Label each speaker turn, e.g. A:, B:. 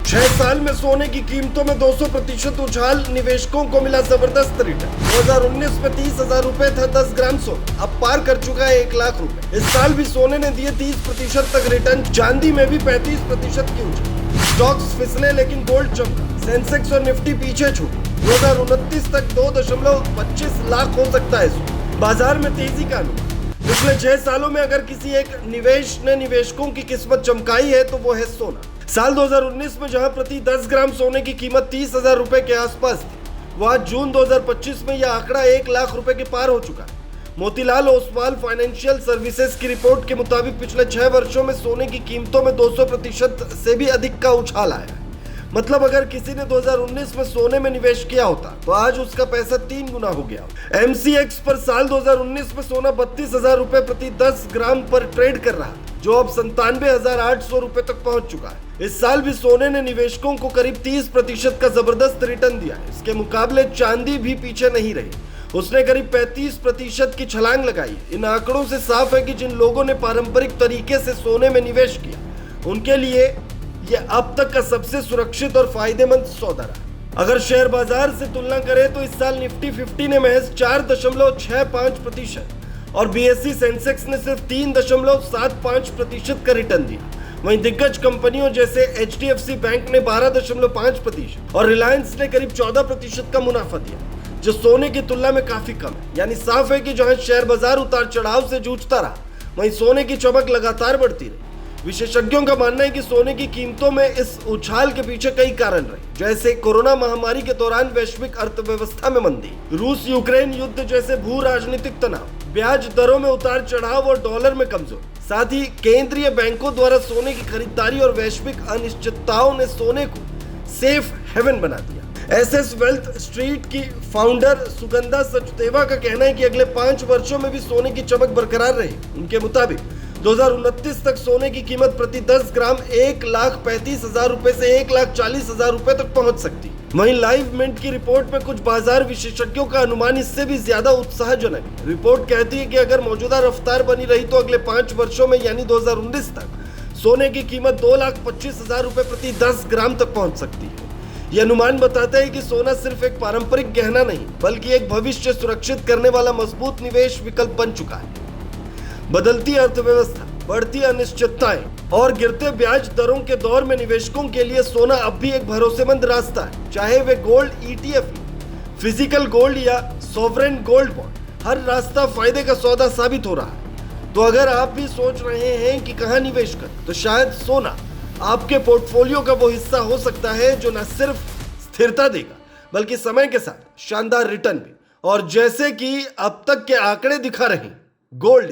A: 6 साल में सोने की कीमतों में 200% उछाल, निवेशकों को मिला जबरदस्त रिटर्न। 2019 में 30,000 रुपए था 10 ग्राम सोना, अब पार कर चुका है 1 लाख रुपए। इस साल भी सोने ने दिए 30% तक रिटर्न, चांदी में भी 35% की उछाल। स्टॉक्स फिसले लेकिन गोल्ड चमका, सेंसेक्स और निफ्टी पीछे छूटे। 2029 तक 2.25 लाख हो सकता है सोना। बाजार में तेजी का अनुमान। पिछले 6 सालों में अगर किसी एक निवेश ने निवेशकों की किस्मत चमकाई है तो वो है सोना। साल 2019 में जहां प्रति 10 ग्राम सोने की कीमत 30,000 रुपए के आसपास थी, वहां जून 2025 में यह आंकड़ा 1 लाख रुपए के पार हो चुका है। मोतीलाल ओसवाल फाइनेंशियल सर्विसेज की रिपोर्ट के मुताबिक पिछले 6 वर्षों में सोने की कीमतों में 200% से भी अधिक का उछाल आया है। मतलब अगर किसी ने 2019 में सोने में निवेश किया होता तो आज उसका पैसा 3 गुना हो गया। MCX पर साल 2019 में सोना 32,000 रुपए प्रति 10 ग्राम पर ट्रेड कर रहा था, जो अब 97,800 रुपए तक पहुंच चुका है। इस साल भी सोने ने निवेशकों को करीब 30% का जबरदस्त रिटर्न दिया है। इसके मुकाबले चांदी भी पीछे नहीं रही, उसने करीब 35% की छलांग लगाई। इन आंकड़ों से साफ है कि जिन लोगों ने पारंपरिक तरीके से सोने में निवेश किया, उनके लिए यह अब तक का सबसे सुरक्षित और फायदेमंद सौदा रहा। अगर शेयर बाजार से तुलना करें तो इस साल निफ्टी 50 ने महज 4.65% और BSE सेंसेक्स ने सिर्फ 3.75% का रिटर्न दिया। वहीं दिग्गज कंपनियों जैसे HDFC बैंक ने 12.5% और रिलायंस ने करीब 14% का मुनाफा दिया, जो सोने की तुलना में काफी कम है। यानी साफ है कि जहां शेयर बाजार उतार चढ़ाव से जूझता रहा, वहीं सोने की चमक लगातार बढ़ती रही। विशेषज्ञों का मानना है कि सोने की कीमतों में इस उछाल के पीछे कई कारण रहे, जैसे कोरोना महामारी के दौरान वैश्विक अर्थव्यवस्था में मंदी, रूस यूक्रेन युद्ध जैसे भू राजनीतिक तनाव, ब्याज दरों में उतार चढ़ाव और डॉलर में कमजोरी। साथ ही केंद्रीय बैंकों द्वारा सोने की खरीदारी और वैश्विक अनिश्चितताओं ने सोने को सेफ हेवन बना दिया। SS वेल्थ स्ट्रीट की फाउंडर सुगंधा सचदेवा का कहना है कि अगले 5 वर्षों में भी सोने की चमक बरकरार रहेगी। उनके मुताबिक 2029 तक सोने की कीमत प्रति 10 ग्राम 1,35,000 रुपए से 1,40,000 रुपए तक पहुंच सकती है। वहीं लाइव मिंट की रिपोर्ट में कुछ बाजार विशेषज्ञों का अनुमान इससे भी ज्यादा उत्साहजनक है। रिपोर्ट कहती है कि अगर मौजूदा रफ्तार बनी रही तो अगले 5 वर्षों में यानी 2019 तक सोने की कीमत 2,25,000 रुपए प्रति 10 ग्राम तक पहुंच सकती है। यह अनुमान बताता है कि सोना सिर्फ एक पारंपरिक गहना नहीं, बल्कि एक भविष्य सुरक्षित करने वाला मजबूत निवेश विकल्प बन चुका है। बदलती अर्थव्यवस्था, बढ़ती अनिश्चितताएं और गिरते ब्याज दरों के दौर में निवेशकों के लिए सोना अब भी एक भरोसेमंद रास्ता है। चाहे वे गोल्ड ETF, फिजिकल गोल्ड या सॉवरेन गोल्ड बॉन्ड, हर रास्ता फायदे का सौदा साबित हो रहा है। तो अगर आप भी सोच रहे हैं कि कहां निवेश करें, तो शायद सोना आपके पोर्टफोलियो का वो हिस्सा हो सकता है जो न सिर्फ स्थिरता देगा, बल्कि समय के साथ शानदार रिटर्न भी। और जैसे कि अब तक के आंकड़े दिखा रहे हैं, गोल्ड